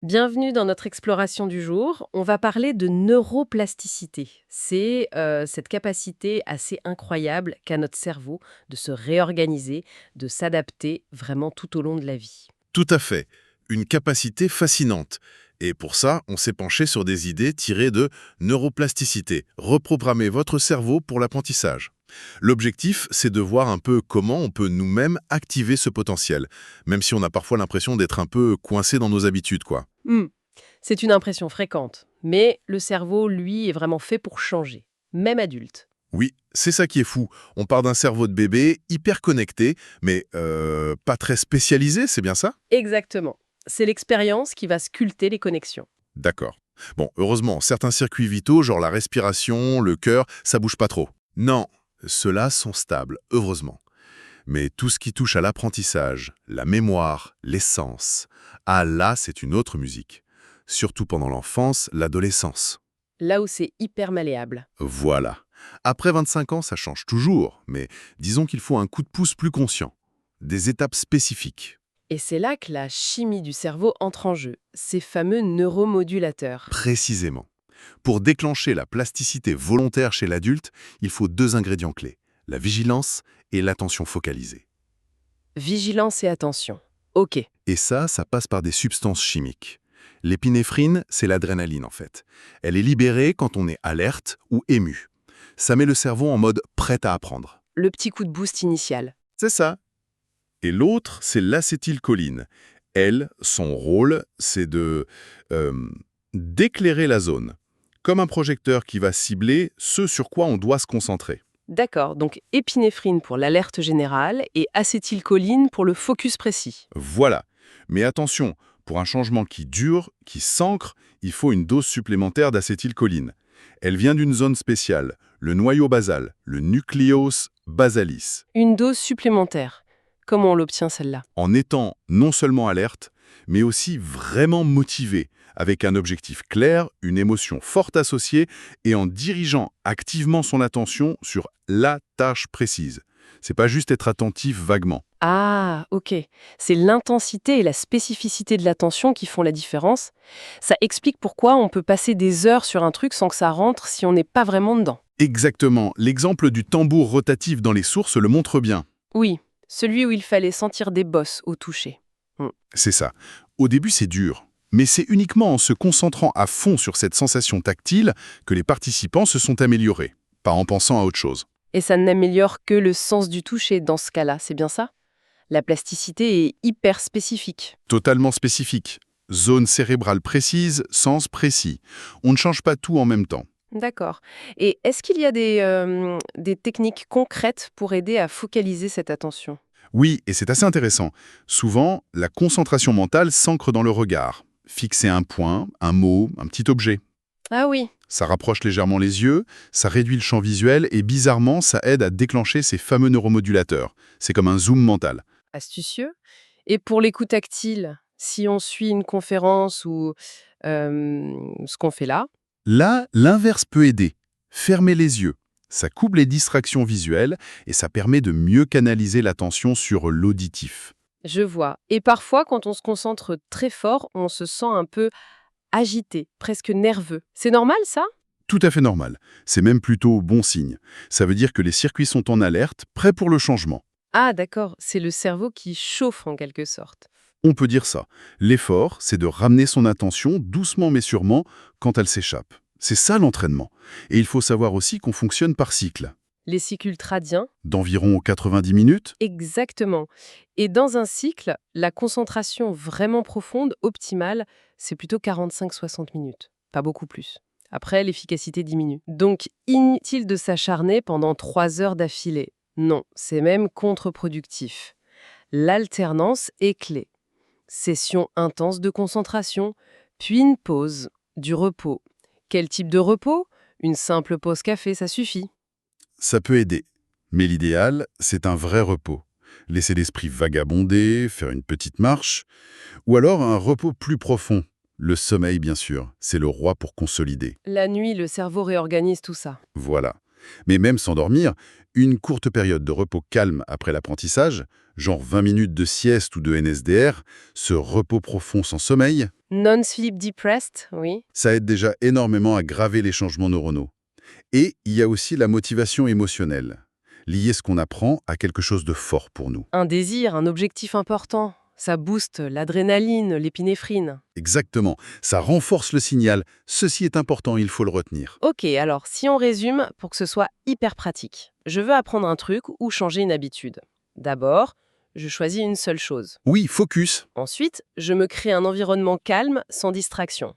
Bienvenue dans notre exploration du jour. On va parler de neuroplasticité. C'est cette capacité assez incroyable qu'a notre cerveau de se réorganiser, de s'adapter vraiment tout au long de la vie. Tout à fait. Une capacité fascinante. Et pour ça, on s'est penché sur des idées tirées de neuroplasticité, reprogrammer votre cerveau pour l'apprentissage. L'objectif, c'est de voir un peu comment on peut nous-mêmes activer ce potentiel, même si on a parfois l'impression d'être un peu coincé dans nos habitudes, quoi. Hmm. C'est une impression fréquente, mais le cerveau, lui, est vraiment fait pour changer, même adulte. Oui, c'est ça qui est fou. On part d'un cerveau de bébé hyper connecté, mais pas très spécialisé, c'est bien ça? Exactement. C'est l'expérience qui va sculpter les connexions. D'accord. Bon, heureusement, certains circuits vitaux, genre la respiration, le cœur, ça bouge pas trop. Non, ceux-là sont stables, heureusement. Mais tout ce qui touche à l'apprentissage, la mémoire, les sens, ah là, c'est une autre musique. Surtout pendant l'enfance, l'adolescence. Là où c'est hyper malléable. Voilà. Après 25 ans, ça change toujours, mais disons qu'il faut un coup de pouce plus conscient. Des étapes spécifiques. Et c'est là que la chimie du cerveau entre en jeu, ces fameux neuromodulateurs. Précisément. Pour déclencher la plasticité volontaire chez l'adulte, il faut deux ingrédients clés, la vigilance et l'attention focalisée. Vigilance et attention. Ok. Et ça passe par des substances chimiques. L'épinéphrine, c'est l'adrénaline en fait. Elle est libérée quand on est alerte ou ému. Ça met le cerveau en mode prêt à apprendre. Le petit coup de boost initial. C'est ça. Et l'autre, c'est l'acétylcholine. Elle, son rôle, c'est de euh, d'éclairer la zone, comme un projecteur qui va cibler ce sur quoi on doit se concentrer. D'accord, donc épinéphrine pour l'alerte générale et acétylcholine pour le focus précis. Voilà. Mais attention, pour un changement qui dure, qui s'ancre, il faut une dose supplémentaire d'acétylcholine. Elle vient d'une zone spéciale, le noyau basal, le nucleus basalis. Une dose supplémentaire. Comment on l'obtient celle-là? En étant non seulement alerte, mais aussi vraiment motivé, avec un objectif clair, une émotion forte associée, et en dirigeant activement son attention sur la tâche précise. C'est pas juste être attentif vaguement. Ah, ok. C'est l'intensité et la spécificité de l'attention qui font la différence. Ça explique pourquoi on peut passer des heures sur un truc sans que ça rentre si on n'est pas vraiment dedans. Exactement, l'exemple du tambour rotatif dans les sources le montre bien. Oui, celui où il fallait sentir des bosses au toucher. C'est ça. Au début, c'est dur. Mais c'est uniquement en se concentrant à fond sur cette sensation tactile que les participants se sont améliorés, pas en pensant à autre chose. Et ça n'améliore que le sens du toucher dans ce cas-là, c'est bien ça? La plasticité est hyper spécifique. Totalement spécifique. Zone cérébrale précise, sens précis. On ne change pas tout en même temps. D'accord. Et est-ce qu'il y a des techniques concrètes pour aider à focaliser cette attention? Oui, et c'est assez intéressant. Souvent, la concentration mentale s'ancre dans le regard. Fixer un point, un mot, un petit objet. Ah oui, Ça rapproche légèrement les yeux, ça réduit le champ visuel et bizarrement, ça aide à déclencher ces fameux neuromodulateurs. C'est comme un zoom mental. astucieux. Et pour l'écoute tactile, si on suit une conférence ou ce qu'on fait là, Là, l'inverse peut aider. Fermer les yeux. Ça coupe les distractions visuelles et ça permet de mieux canaliser l'attention sur l'auditif. je vois. Et parfois, quand on se concentre très fort, on se sent un peu agité, presque nerveux. C'est normal ça? Tout à fait normal. C'est même plutôt bon signe. Ça veut dire que les circuits sont en alerte, prêts pour le changement. Ah d'accord, c'est le cerveau qui chauffe en quelque sorte. On peut dire ça. L'effort, c'est de ramener son attention doucement mais sûrement quand elle s'échappe. C'est ça l'entraînement. Et il faut savoir aussi qu'on fonctionne par cycle, Les cycles ultradiens. d'environ 90 minutes. Exactement. Et dans un cycle, la concentration vraiment profonde, optimale, c'est plutôt 45-60 minutes, pas beaucoup plus. Après, l'efficacité diminue. Donc, inutile de s'acharner pendant 3 heures d'affilée. Non, c'est même contre-productif. L'alternance est clé. Session intense de concentration, puis une pause, du repos. Quel type de repos? Une simple pause café, ça suffit. Ça peut aider. Mais l'idéal, c'est un vrai repos. Laisser l'esprit vagabonder, faire une petite marche, ou alors un repos plus profond. Le sommeil, bien sûr, c'est le roi pour consolider. La nuit, le cerveau réorganise tout ça. Voilà. Mais même sans dormir, une courte période de repos calme après l'apprentissage, genre 20 minutes de sieste ou de NSDR, ce repos profond sans sommeil, Non-sleep depressed, oui. ça aide déjà énormément à graver les changements neuronaux. Et il y a aussi la motivation émotionnelle. Lier ce qu'on apprend à quelque chose de fort pour nous. Un désir, un objectif important. Ça booste l'adrénaline, l'épinéphrine. Exactement. Ça renforce le signal. Ceci est important, il faut le retenir. Ok, alors si on résume pour que ce soit hyper pratique. Je veux apprendre un truc ou changer une habitude. D'abord, je choisis une seule chose. Oui, focus. Ensuite, je me crée un environnement calme, sans distraction.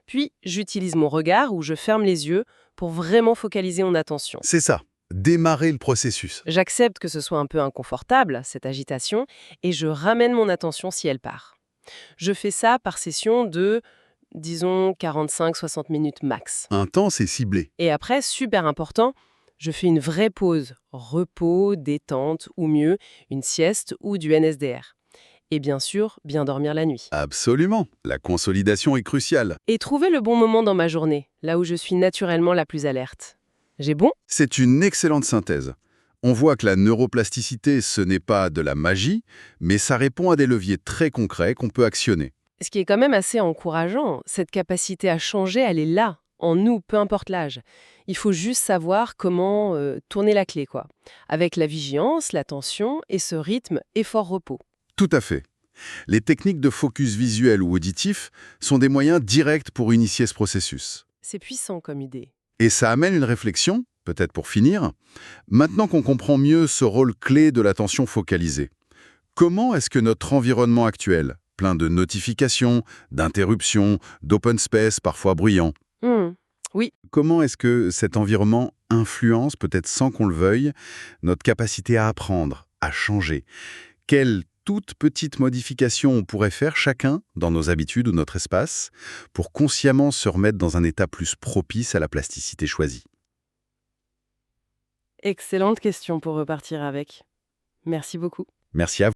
Puis, j'utilise mon regard ou je ferme les yeux pour vraiment focaliser mon attention. C'est ça. Démarrer le processus. J'accepte que ce soit un peu inconfortable, cette agitation, et je ramène mon attention si elle part. Je fais ça par session de, disons, 45-60 minutes max. Intense et ciblé. Et après, super important, je fais une vraie pause, repos, détente, ou mieux, une sieste ou du NSDR. Et bien sûr, bien dormir la nuit. Absolument. La consolidation est cruciale. Et trouver le bon moment dans ma journée, là où je suis naturellement la plus alerte. J'ai bon? C'est une excellente synthèse. On voit que la neuroplasticité, ce n'est pas de la magie, mais ça répond à des leviers très concrets qu'on peut actionner. Ce qui est quand même assez encourageant, cette capacité à changer, elle est là, en nous, peu importe l'âge. Il faut juste savoir comment tourner la clé, quoi. Avec la vigilance, l'attention et ce rythme effort-repos. Tout à fait. Les techniques de focus visuel ou auditif sont des moyens directs pour initier ce processus. C'est puissant comme idée. Et ça amène une réflexion, peut-être pour finir. Maintenant qu'on comprend mieux ce rôle clé de l'attention focalisée, comment est-ce que notre environnement actuel, plein de notifications, d'interruptions, d'open space parfois bruyants, Oui, comment est-ce que cet environnement influence, peut-être sans qu'on le veuille, notre capacité à apprendre, à changer? Quelles toutes petites modifications on pourrait faire chacun dans nos habitudes ou notre espace pour consciemment se remettre dans un état plus propice à la plasticité choisie? excellente question pour repartir avec. Merci beaucoup. Merci à vous.